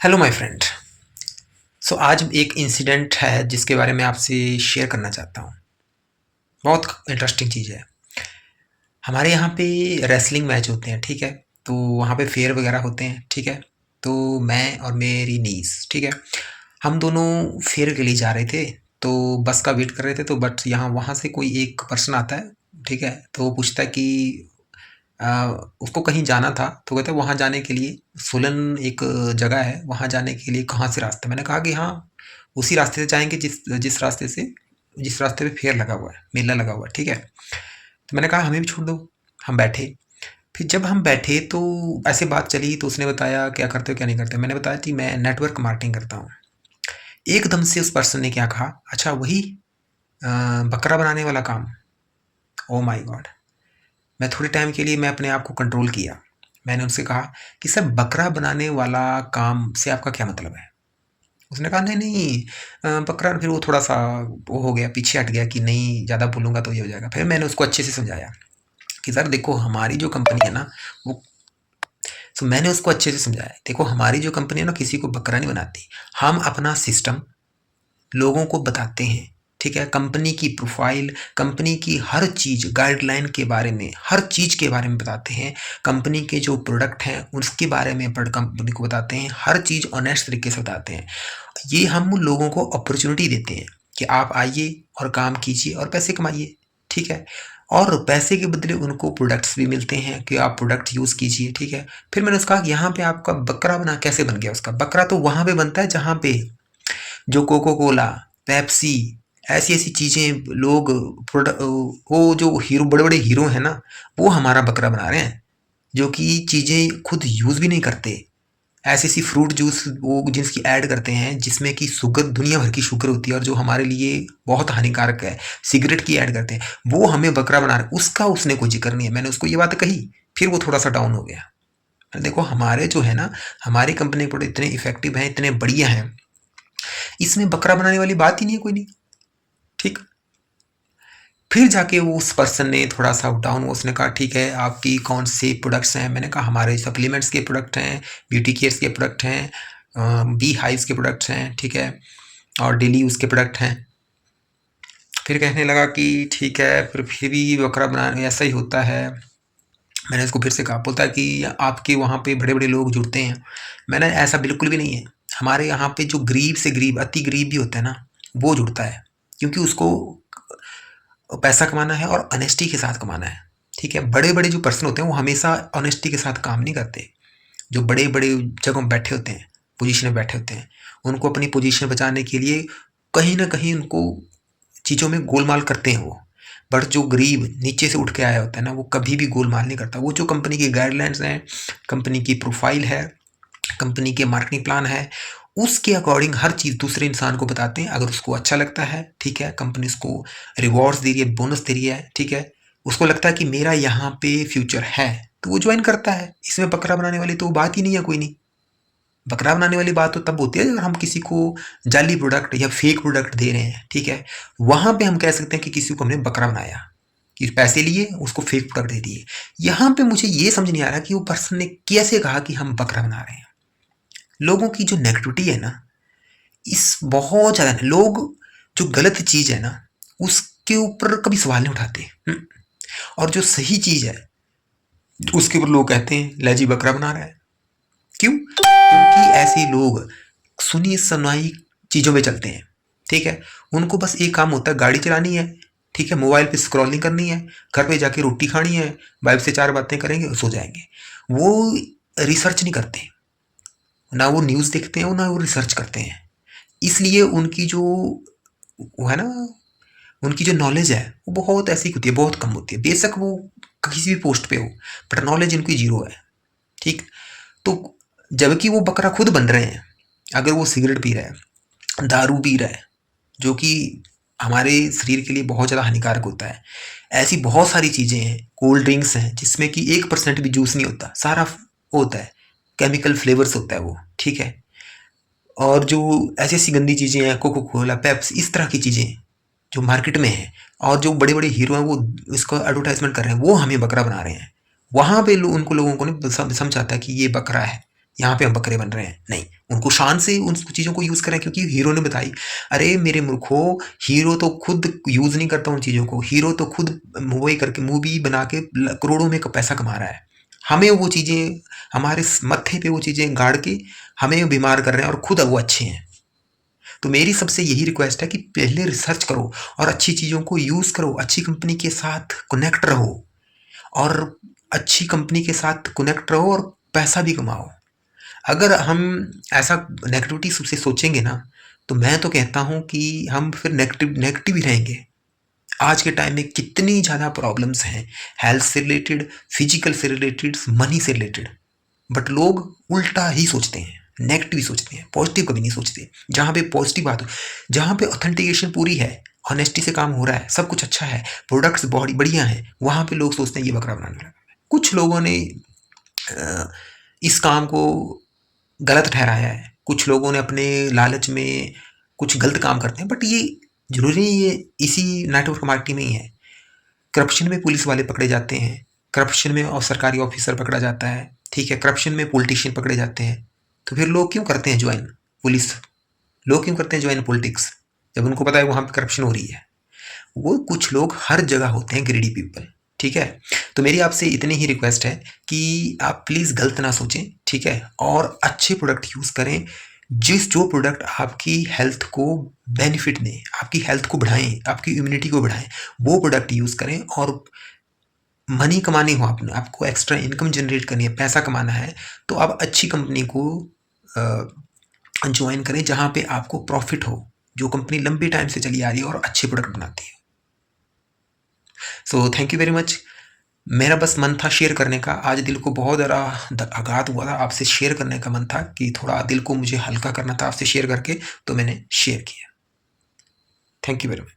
Hello my friend. आज एक incident है जिसके बारे में आपसे शेयर करना चाहता हूँ। बहुत इंटरेस्टिंग चीज़ है। हमारे यहाँ पे रेसलिंग मैच होते हैं, ठीक है। तो वहाँ पे फेयर वगैरह होते हैं, ठीक है। तो मैं और मेरी नीस, ठीक है, हम दोनों फेयर के लिए जा रहे थे। तो बस का वेट कर रहे थे, तो बट यहाँ वहाँ से कोई एक पर्सन आता है, ठीक है। तो वो पूछता है कि उसको कहीं जाना था। तो कहते हैं वहाँ जाने के लिए सोलन एक जगह है, वहाँ जाने के लिए कहाँ से रास्ता। मैंने कहा कि हाँ, उसी रास्ते से जाएंगे जिस रास्ते पे फेयर लगा हुआ है, मेला लगा हुआ है, ठीक है। तो मैंने कहा हमें भी छोड़ दो। हम बैठे। फिर जब हम बैठे तो ऐसे बात चली, तो उसने बताया क्या करते हो क्या नहीं करते। मैंने बताया कि मैं नेटवर्क मार्केटिंग करता हूँ। एकदम से उस पर्सन ने क्या कहा, अच्छा वही बकरा बनाने वाला काम। Oh my God. मैं थोड़े टाइम के लिए मैं अपने आप को कंट्रोल किया। मैंने उनसे कहा कि सर, बकरा बनाने वाला काम से आपका क्या मतलब है। उसने कहा नहीं नहीं, बकरा। फिर वो थोड़ा सा वो हो गया, पीछे हट गया कि नहीं, ज़्यादा बोलूँगा तो ये हो जाएगा। फिर मैंने उसको अच्छे से समझाया कि सर देखो, हमारी जो कंपनी है ना, वो मैंने उसको अच्छे से समझाया, देखो हमारी जो कंपनी है ना, किसी को बकरा नहीं बनाती। हम अपना सिस्टम लोगों को बताते हैं, ठीक है। कंपनी की प्रोफाइल, कंपनी की हर चीज़, गाइडलाइन के बारे में, हर चीज़ के बारे में बताते हैं। कंपनी के जो प्रोडक्ट हैं उसके बारे में पर कंपनी को बताते हैं, हर चीज़ ऑनेस्ट तरीके से बताते हैं। ये हम लोगों को अपॉर्चुनिटी देते हैं कि आप आइए और काम कीजिए और पैसे कमाइए, ठीक है। और पैसे के बदले उनको प्रोडक्ट्स भी मिलते हैं कि आप प्रोडक्ट यूज़ कीजिए, ठीक है। फिर मैंने उसका कहा यहाँ पे आपका बकरा बना कैसे बन गया। उसका बकरा तो वहाँ पे बनता है जहाँ पे जो कोको कोला, पेप्सी, ऐसी ऐसी चीज़ें लोग वो जो हीरो, बड़े बड़े हीरो हैं ना, वो हमारा बकरा बना रहे हैं, जो कि चीज़ें खुद यूज़ भी नहीं करते। ऐसी ऐसी फ्रूट जूस वो जिसकी ऐड करते हैं, जिसमें कि शुगर, दुनिया भर की शुगर होती है और जो हमारे लिए बहुत हानिकारक है। सिगरेट की ऐड करते हैं, वो हमें बकरा बना रहे हैं, उसका उसने कोई जिक्र नहीं है। मैंने उसको ये बात कही, फिर वो थोड़ा सा डाउन हो गया। देखो हमारे जो है ना, हमारी कंपनी के प्रोडक्ट इतने इफेक्टिव हैं, इतने बढ़िया हैं, इसमें बकरा बनाने वाली बात ही नहीं है, कोई नहीं, ठीक। फिर जाके वो उस पर्सन ने थोड़ा सा डाउन, उसने कहा ठीक है, आपकी कौन से प्रोडक्ट्स हैं। मैंने कहा हमारे सप्लीमेंट्स के प्रोडक्ट हैं, ब्यूटी केयर्स के प्रोडक्ट हैं, बी हाइव्स के प्रोडक्ट्स हैं, ठीक है, और डेली यूज़ के प्रोडक्ट हैं। फिर कहने लगा कि ठीक है, फिर भी बकरा बनाने ऐसा ही होता है। मैंने उसको फिर से कहा, बोलता है कि आपके वहाँ पे बड़े बड़े लोग जुड़ते हैं। मैंने, ऐसा बिल्कुल भी नहीं है। हमारे यहाँ पे जो गरीब से गरीब, अति गरीब भी होता है ना, वो जुड़ता है, क्योंकि उसको पैसा कमाना है और ऑनेस्टी के साथ कमाना है, ठीक है। बड़े बड़े जो पर्सन होते हैं वो हमेशा ऑनेस्टी के साथ काम नहीं करते। जो बड़े बड़े जगहों में बैठे होते हैं, पोजीशन में बैठे होते हैं, उनको अपनी पोजीशन बचाने के लिए कहीं ना कहीं उनको चीज़ों में गोलमाल करते हैं वो। बट जो गरीब नीचे से उठ के आया होता है ना, वो कभी भी गोलमाल नहीं करता। वो जो कंपनी की गाइडलाइंस हैं, कंपनी की प्रोफाइल है, कंपनी के मार्केटिंग प्लान है, उसके अकॉर्डिंग हर चीज़ दूसरे इंसान को बताते हैं। अगर उसको अच्छा लगता है, ठीक है, कंपनी उसको रिवॉर्ड्स दे रही है, बोनस दे रही है, ठीक है, उसको लगता है कि मेरा यहाँ पे फ्यूचर है, तो वो ज्वाइन करता है। इसमें बकरा बनाने वाली तो बात ही नहीं है, कोई नहीं। बकरा बनाने वाली बात तो तब होती है अगर हम किसी को जाली प्रोडक्ट या फेक प्रोडक्ट दे रहे हैं, ठीक है। वहां पे हम कह सकते हैं कि किसी को हमने बकरा बनाया, कि पैसे लिए उसको फेक प्रोडक्ट दे दिए। यहाँ पे मुझे ये समझ नहीं आ रहा कि वो पर्सन ने कैसे कहा कि हम बकरा बना रहे हैं। लोगों की जो नेगेटिविटी है ना, इस बहुत ज़्यादा लोग, जो गलत चीज़ है ना, उसके ऊपर कभी सवाल नहीं उठाते। और जो सही चीज़ है उसके ऊपर लोग कहते हैं ले जी बकरा बना रहा है। क्यों? क्योंकि ऐसे लोग सुनी सुनाई चीज़ों में चलते हैं, ठीक है। उनको बस एक काम होता है, गाड़ी चलानी है, ठीक है, मोबाइल पे स्क्रॉलिंग करनी है, घर पे जाके रोटी खानी है, वाइफ से चार बातें करेंगे, सो जाएंगे। वो रिसर्च नहीं करते, ना वो न्यूज़ देखते हैं, ना वो रिसर्च करते हैं। इसलिए उनकी जो वो है ना, उनकी जो नॉलेज है वो बहुत ऐसी होती है, बहुत कम होती है। बेशक वो किसी भी पोस्ट पे हो, बट नॉलेज इनकी जीरो है, ठीक। तो जबकि वो बकरा खुद बन रहे हैं। अगर वो सिगरेट पी रहा है, दारू पी रहा है, जो कि हमारे शरीर के लिए बहुत ज़्यादा हानिकारक होता है, ऐसी बहुत सारी चीज़ें हैं, कोल्ड ड्रिंक्स हैं जिसमें कि 1% भी जूस नहीं होता, सारा वो होता है, केमिकल फ्लेवर्स होता है वो, ठीक है। और जो ऐसी ऐसी गंदी चीज़ें हैं, कोको कोला, पेप्स, इस तरह की चीज़ें जो मार्केट में है, और जो बड़े बड़े हीरो हैं वो इसका एडवर्टाइजमेंट कर रहे हैं, वो हमें बकरा बना रहे हैं। वहाँ पे उनको लोगों को नहीं समझाता कि ये बकरा है, यहाँ पे हम बकरे बन रहे हैं, नहीं। उनको शान से उन चीज़ों को यूज़ करें, क्योंकि हीरो ने बताई। अरे मेरे मूर्खों, हीरो तो खुद यूज़ नहीं करता उन चीज़ों को, हीरो तो खुद मूवी करके, मूवी बना के करोड़ों में पैसा कमा रहा है। हमें वो चीज़ें, हमारे मत्थे पे वो चीज़ें गाड़ के हमें बीमार कर रहे हैं, और खुद वो अच्छे हैं। तो मेरी सबसे यही रिक्वेस्ट है कि पहले रिसर्च करो और अच्छी चीज़ों को यूज़ करो, अच्छी कंपनी के साथ कनेक्ट रहो, और अच्छी कंपनी के साथ कनेक्ट रहो और पैसा भी कमाओ। अगर हम ऐसा नेगेटिविटी से सोचेंगे ना, तो मैं तो कहता हूँ कि हम फिर नेगेटिव नेगेटिव ही रहेंगे। आज के टाइम में कितनी ज़्यादा प्रॉब्लम्स हैं, हेल्थ से रिलेटेड, फिजिकल से रिलेटेड, मनी से रिलेटेड, बट लोग उल्टा ही सोचते हैं, नेगेटिव ही सोचते हैं, पॉजिटिव कभी नहीं सोचते। जहाँ पे पॉजिटिव बात हो, जहाँ पे ऑथेंटिकेशन पूरी है, ऑनेस्टी से काम हो रहा है, सब कुछ अच्छा है, प्रोडक्ट्स बहुत बढ़िया हैं, वहाँ पे लोग सोचते हैं ये बकरा बनाने लगा। कुछ लोगों ने इस काम को गलत ठहराया है, कुछ लोगों ने अपने लालच में कुछ गलत काम करते हैं, बट ये जरूरी नहीं है इसी नेटवर्क मार्केटिंग में ही है। करप्शन में पुलिस वाले पकड़े जाते हैं, करप्शन में और सरकारी ऑफिसर पकड़ा जाता है, ठीक है, करप्शन में पॉलिटिशियन पकड़े जाते हैं। तो फिर लोग क्यों करते हैं ज्वाइन पुलिस, लोग क्यों करते हैं ज्वाइन पॉलिटिक्स, जब उनको पता है वहाँ पे करप्शन हो रही है। वो कुछ लोग हर जगह होते हैं, ग्रीडी पीपल, ठीक है। तो मेरी आपसे इतनी ही रिक्वेस्ट है कि आप प्लीज़ गलत ना सोचें, ठीक है, और अच्छे प्रोडक्ट यूज़ करें। जो प्रोडक्ट आपकी हेल्थ को बेनिफिट दें, आपकी हेल्थ को बढ़ाएं, आपकी इम्यूनिटी को बढ़ाएं, वो प्रोडक्ट यूज़ करें। और मनी कमानी हो, आपको एक्स्ट्रा इनकम जनरेट करनी है, पैसा कमाना है, तो आप अच्छी कंपनी को ज्वाइन करें जहाँ पे आपको प्रॉफिट हो, जो कंपनी लंबे टाइम से चली आ रही है और अच्छे प्रोडक्ट बनाती है। So thank you very much. मेरा बस मन था शेयर करने का, आज दिल को बहुत ज़्यादा आघात हुआ था, आपसे शेयर करने का मन था कि थोड़ा दिल को मुझे हल्का करना था आपसे शेयर करके, तो मैंने शेयर किया। Thank you very much.